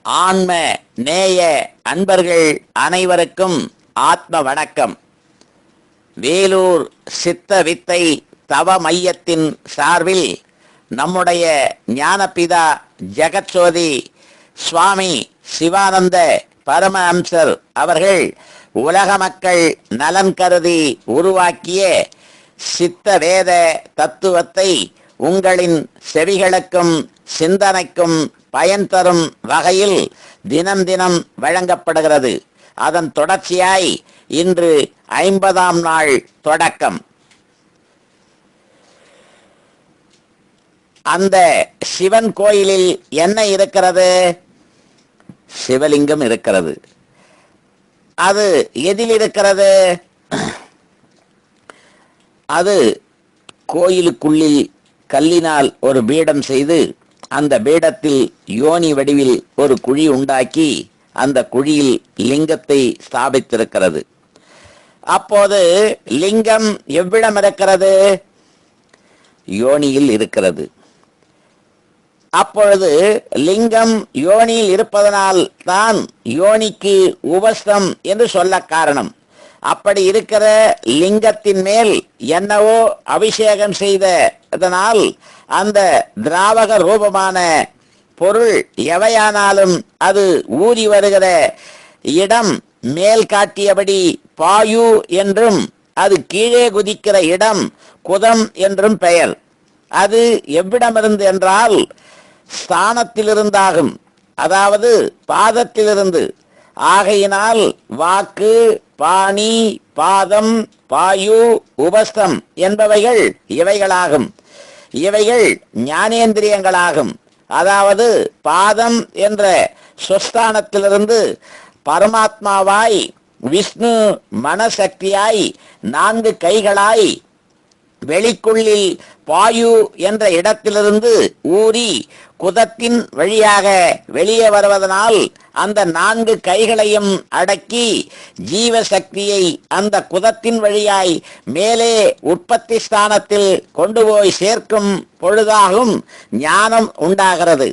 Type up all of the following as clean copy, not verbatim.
ஆன்ம நேய அன்பர்கள் அனைவருக்கும் ஆத்ம வணக்கம். வேலூர் சித்த வித்தை தவ மையத்தின் சார்பில் நம்முடைய ஞானபிதா ஜெகத்சோதி சுவாமி சிவானந்த பரமஹம்சர் அவர்கள் உலக மக்கள் நலன் கருதி உருவாக்கிய சித்த வேத தத்துவத்தை உங்களின் செவிகளுக்கும் சிந்தனைக்கும் பயன் தரும் வகையில் தினம் தினம் வழங்கப்படுகிறது. அதன் தொடர்ச்சியாய் இன்று 50ஆம் நாள் தொடக்கம். அந்த சிவன் கோயிலில் என்ன இருக்கிறது? சிவலிங்கம் இருக்கிறது. அது எதில் இருக்கிறது? அது கோயிலுக்குள்ளில் கல்லினால் ஒரு பீடம் செய்து அந்த பீடத்தில் யோனி வடிவில் ஒரு குழி உண்டாக்கி அந்த குழியில் லிங்கத்தை ஸ்தாபித்திருக்கிறது. அப்போது லிங்கம் எவ்விடம் இருக்கிறது? யோனியில் இருக்கிறது. அப்பொழுது லிங்கம் யோனியில் இருப்பதனால் தான் யோனிக்கு உபஸ்தம் என்று சொல்ல காரணம். அப்படி இருக்கிற லிங்கத்தின் மேல் என்னவோ அபிஷேகம் செய்ததனால் அந்த திராவக ரூபமான பொருள் எவையானாலும் அது ஊறி வருகிற இடம் மேல் காட்டியபடி பாயு என்றும் அது கீழே குதிக்கிற இடம் குதம் என்றும் பெயர். அது எவ்விடமிருந்து என்றால் ஸ்தானத்திலிருந்தாகும், அதாவது பாதத்திலிருந்து. ஆகையினால் வாக்கு, பாணி, பாதம், பாயு, உபஸ்தம் என்பவைகள் இவைகளாகும். இவைகள் ஞானேந்திரியங்களாகும். அதாவது பாதம் என்ற சொஸ்தானத்திலிருந்து பரமாத்மாவாய் விஷ்ணு மனசக்தியாய் 4 கைகளாய் வெளிக்குள்ளில் பாயு என்ற இடத்திலிருந்து ஊறி குதத்தின் வழியாக வெளியே வருவதனால் அந்த 4 கைகளையும் அடக்கி ஜீவசக்தியை அந்த குதத்தின் வழியாய் மேலே உற்பத்தி ஸ்தானத்தில் கொண்டு போய் சேர்க்கும் பொழுதாகும் ஞானம் உண்டாகிறது.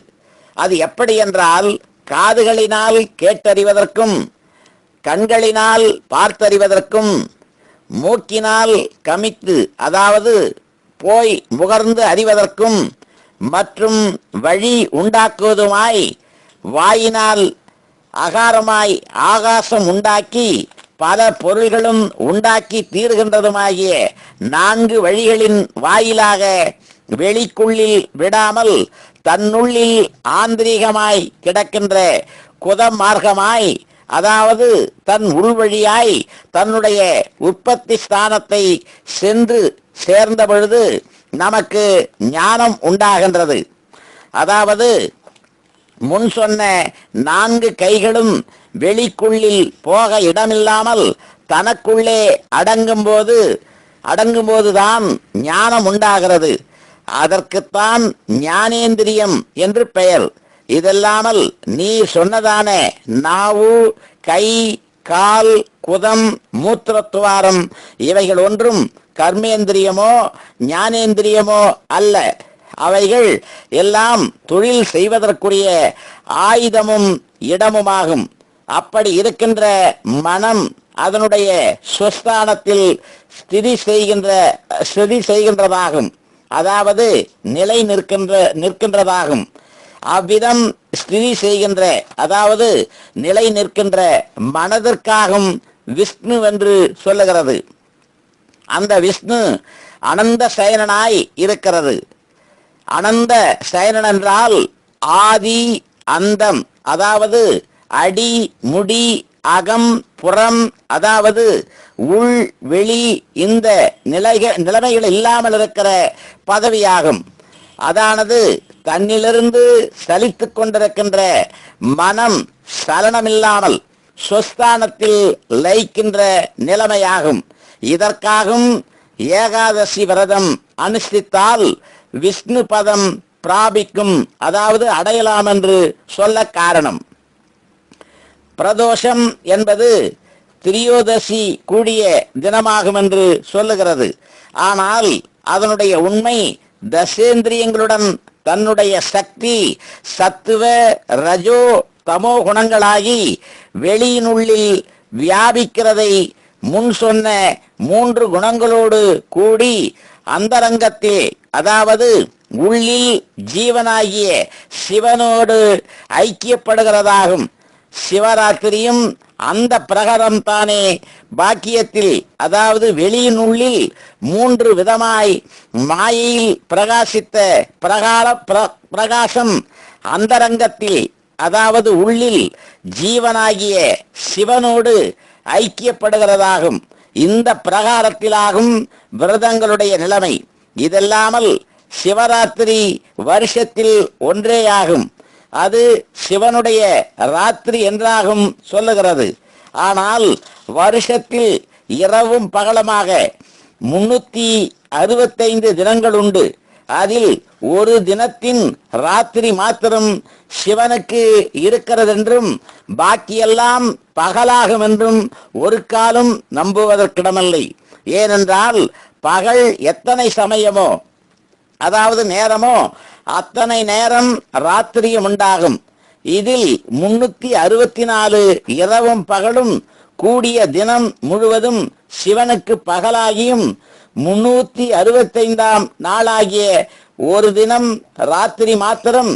அது எப்படி என்றால் காதுகளினால் கேட்டறிவதற்கும், கண்களினால் பார்த்தறிவதற்கும், மூக்கினால் கமித்து அதாவது போய் முகர்ந்து அறிவதற்கும் மற்றும் வழி உண்டாக்குவதுமாய் வாயினால் அகாரமாய் ஆகாசம் உண்டாக்கி பல பொருள்களும் உண்டாக்கி தீர்கின்றதுமாகிய 4 வழிகளின் வாயிலாக வெளிக்குள்ளில் விடாமல் தன்னுள்ளில் ஆந்திரீகமாய் கிடக்கின்ற குத மார்க்கமாய், அதாவது தன் உள்வழியாய் தன்னுடைய உற்பத்தி ஸ்தானத்தை சென்று சேர்ந்த பொழுது நமக்கு ஞானம் உண்டாகின்றது. அதாவது முன் சொன்ன 4 கைகளும் வெளிக்குள்ளில் போக இடமில்லாமல் தனக்குள்ளே அடங்கும்போதுதான் ஞானம் உண்டாகிறது. அதற்குத்தான் ஞானேந்திரியம் என்று பெயர். இதெல்லாமல் நீ சொன்னதான நாவு, கை, கால், குதம், மூத்திரத்துவாரம் இவைகள் ஒன்றும் கர்மேந்திரியமோ ஞானேந்திரியமோ அல்ல. அவைகள் எல்லாம் தொழில் செய்வதற்குரிய ஆயுதமும் இடமுமாகும். அப்படி இருக்கின்ற மனம் அதனுடைய சுஸ்தானத்தில் ஸ்திதி செய்கின்றதாகும், அதாவது நிலை நிற்கின்றதாகும். அவ்விதம் ஸ்திதி செய்கின்ற, அதாவது நிலை நிற்கின்ற மனதிற்காகும் விஷ்ணு என்று சொல்லுகிறது. அந்த விஷ்ணு அனந்த சயனனாய் இருக்கிறது. அனந்த சயனன் என்றால் ஆதி அந்தம், அதாவது அடி முடி அகம் புறம், அதாவது உள் வெளி இந்த நிலைமைகள் இல்லாமல் இருக்கிற பதவியாகும். அதானது தன்னிலிருந்து சலித்து கொண்டிருக்கின்ற மனம் சலனமில்லாமல் சொஸ்தானத்தில் லயிக்கின்ற நிலைமையாகும். இதற்காகவும் ஏகாதசி விரதம் அனுஷ்டித்தால் விஷ்ணு பதம் பிராபிக்கும், அதாவது அடையலாம் என்று சொல்ல காரணம். பிரதோஷம் என்பது திரியோதசி கூடிய தினமாகும் என்று சொல்லுகிறது. ஆனால் அதனுடைய உண்மை தசேந்திரியங்களுடன் தன்னுடைய சக்தி சத்துவ ரஜோ தமோ குணங்களாகி வெளியினுள்ளில் வியாபிக்கிறதை முன் சொன்ன மூன்று குணங்களோடு கூடி அந்தரங்கத்தில், அதாவது உள்ளில் ஜீவனாகிய சிவனோடு ஐக்கியப்படுகிறதாகும். சிவராத்திரியும் அந்த பிரகாரம் தானே. பாக்கியத்தில், அதாவது வெளியினுள்ளில் மூன்று விதமாய் மாயையில் பிரகாசித்த பிரகாசம் அந்தரங்கத்தில், அதாவது உள்ளில் ஜீவனாகிய சிவனோடு ஐக்கியப்படுகிறதாகும். இந்த பிரகாரத்திலாகும் விரதங்களுடைய நிலைமை. இதெல்லாமல் சிவராத்திரி வருஷத்தில் ஒன்றேயாகும். அது சிவனுடைய ராத்திரி என்றாகும் சொல்லுகிறது. ஆனால் வருஷத்தில் இரவும் பகலமாக 365 தினங்கள் உண்டு. அதில் ஒரு தினத்தின் ராத்திரி மாத்திரம் சிவனுக்கு இருக்கிறதென்றும் பாக்கியெல்லாம் பகலாகும் என்றும் ஒரு காலம் நம்புவதற்கிடமில்லை. ஏனென்றால் பகல் எத்தனை சமயமோ, அதாவது நேரமோ, அத்தனை நேரம் ராத்திரியும் உண்டாகும். இதில் 364 இரவும் பகலும் கூடிய தினம் முழுவதும் சிவனுக்கு பகலாகியும் 365ஆம் நாளாகிய ஒரு தினம் ராத்திரி மாத்திரம்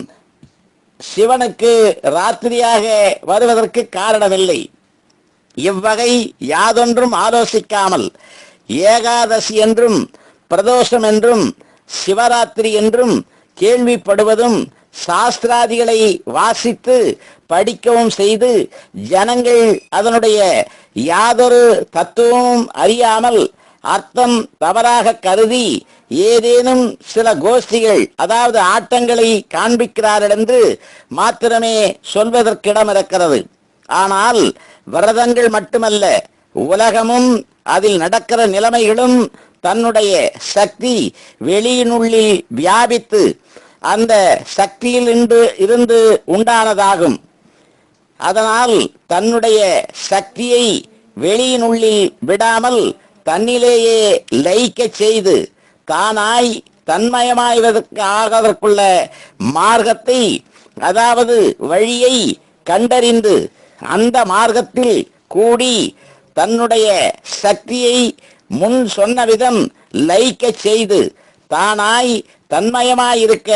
சிவனுக்கு ராத்திரியாக வருவதற்கு காரணமில்லை. இவ்வகை யாதொன்றும் ஆலோசிக்காமல் ஏகாதசி என்றும் பிரதோஷம் என்றும் சிவராத்திரி என்றும் கேள்விப்படுவதும் சாஸ்திராதிகளை வாசித்து படிக்கவும் செய்து ஜனங்கள் அதனுடைய யாதொரு தத்துவமும் அறியாமல் அர்த்தம் தவறாக கருதி ஏதேனும் சில கோஷ்டிகள், அதாவது ஆட்டங்களை காண்பிக்கிறார்கள் என்று மாத்திரமே சொல்வதற்கிடம் இருக்கிறது. ஆனால் விரதங்கள் மட்டுமல்ல, உலகமும் அதில் நடக்கிற நிலைமைகளும் தன்னுடைய சக்தி வெளியினுள்ளில் வியாபித்து அந்த சக்தியில் இருந்து உண்டானதாகும். அதனால் தன்னுடைய சக்தியை வெளியினுள்ளில் விடாமல் தன்னிலேயே லயிக்க செய்து தானாய் தன்மயமாய்வதற்கு ஆகதற்குள்ள மார்க்கத்தை, அதாவது வழியை கண்டறிந்து அந்த மார்க்கத்தில் கூடி தன்னுடைய சக்தியை முன் சொன்ன விதம் லயிக்க செய்து தானாய் தன்மயமாயிருக்க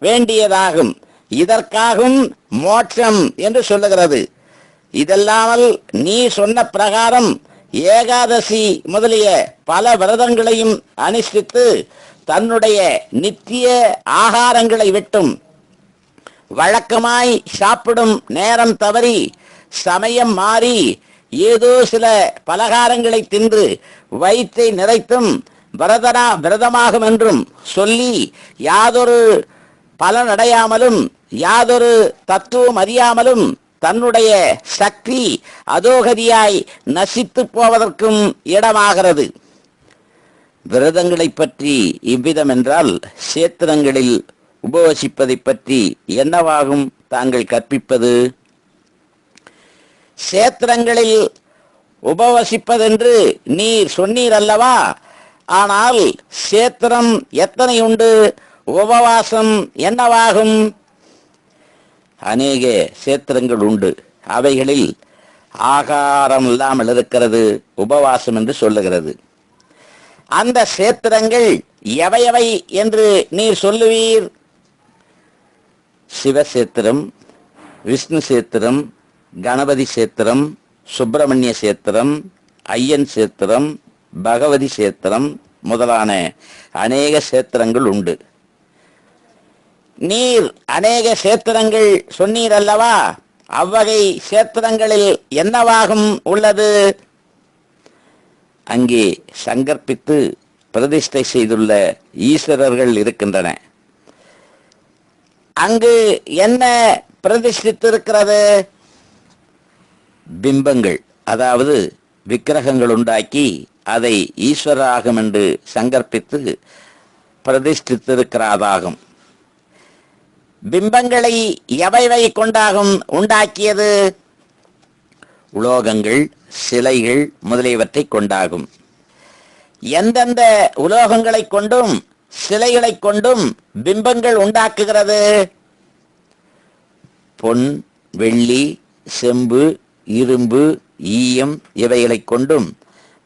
வேண்டியதாகும். இதற்காகும் மோட்சம் என்று சொல்லுகிறது. இதெல்லாமல் நீ சொன்ன பிரகாரம் ஏகாதசி முதலிய பல விரதங்களையும் அனுஷ்டித்து தன்னுடைய நித்திய ஆகாரங்களை விட்டும் வழக்கமாய் சாப்பிடும் நேரம் தவறி சமயம் மாறி ஏதோ சில பலகாரங்களை தின்று வயிற்றை நிறைத்தும் விரதமாகும் என்றும் சொல்லி யாதொரு பலனடையாமலும் யாதொரு தத்துவம் அறியாமலும் தன்னுடைய சக்தி அதோகதியாய் நசித்து போவதற்கும் இடமாகிறது. விரதங்களை பற்றி இவ்விதம் என்றால் சேத்திரங்களில் உபவசிப்பதை பற்றி என்னவாகும் தாங்கள் கற்பிப்பது? சேத்திரங்களில் உபவசிப்பதென்று நீர் சொன்னீர் அல்லவா? ஆனால் சேத்திரம் எத்தனை உண்டு? உபவாசம் என்னவாகும்? அநேக சேத்திரங்கள் உண்டு. அவைகளில் ஆகாரம் இல்லாமல் இருக்கிறது உபவாசம் என்று சொல்லுகிறது. அந்த சேத்திரங்கள் எவையவை என்று நீர் சொல்லுவீர்? சிவசேத்திரம், விஷ்ணு சேத்திரம், கணபதி சேத்திரம், சுப்பிரமணிய சேத்திரம், ஐயன் சேத்திரம், பகவதி சேத்திரம் முதலான அநேக சேத்திரங்கள் உண்டு. நீர் அநேக சேத்திரங்கள் சொன்னீர் அல்லவா? அவ்வகை சேத்திரங்களில் என்னவாகும் உள்ளது? அங்கே சங்கற்பித்து பிரதிஷ்டை செய்துள்ள ஈஸ்வரர்கள் இருக்கின்றன. அங்கு என்ன பிரதிஷ்டித்திருக்கிறது? பிம்பங்கள், அதாவது விக்கிரகங்கள் உண்டாக்கி அதை ஈஸ்வராகும் என்று சங்கற்பித்து பிரதிஷ்டித்திருக்கிறதாகும். பிம்பங்களை எவைவை கொண்டாகும் உண்டாக்கியது? உலோகங்கள், சிலைகள் முதலியவற்றை கொண்டாகும். எந்தெந்த உலோகங்களை கொண்டும் சிலைகளை கொண்டும் பிம்பங்கள் உண்டாக்குகிறது? பொன், வெள்ளி, செம்பு, இரும்பு, ஈயம் இவைகளைக் கொண்டும்,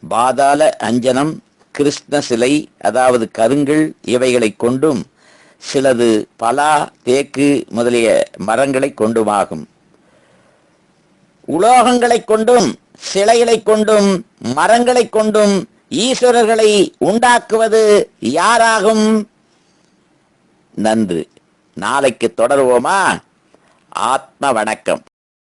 பாதாள அஞ்சனம், கிருஷ்ண சிலை அதாவது கருங்கல் இவைகளைக் கொண்டும், சிலது பலா, தேக்கு முதலிய மரங்களைக் கொண்டுமாகும். உலோகங்களைக் கொண்டும், சிலைகளைக் கொண்டும், மரங்களைக் கொண்டும் ஈஸ்வரர்களை உண்டாக்குவது யாராகும்? நன்று. நாளைக்கு தொடருவோமா? ஆத்ம வணக்கம்.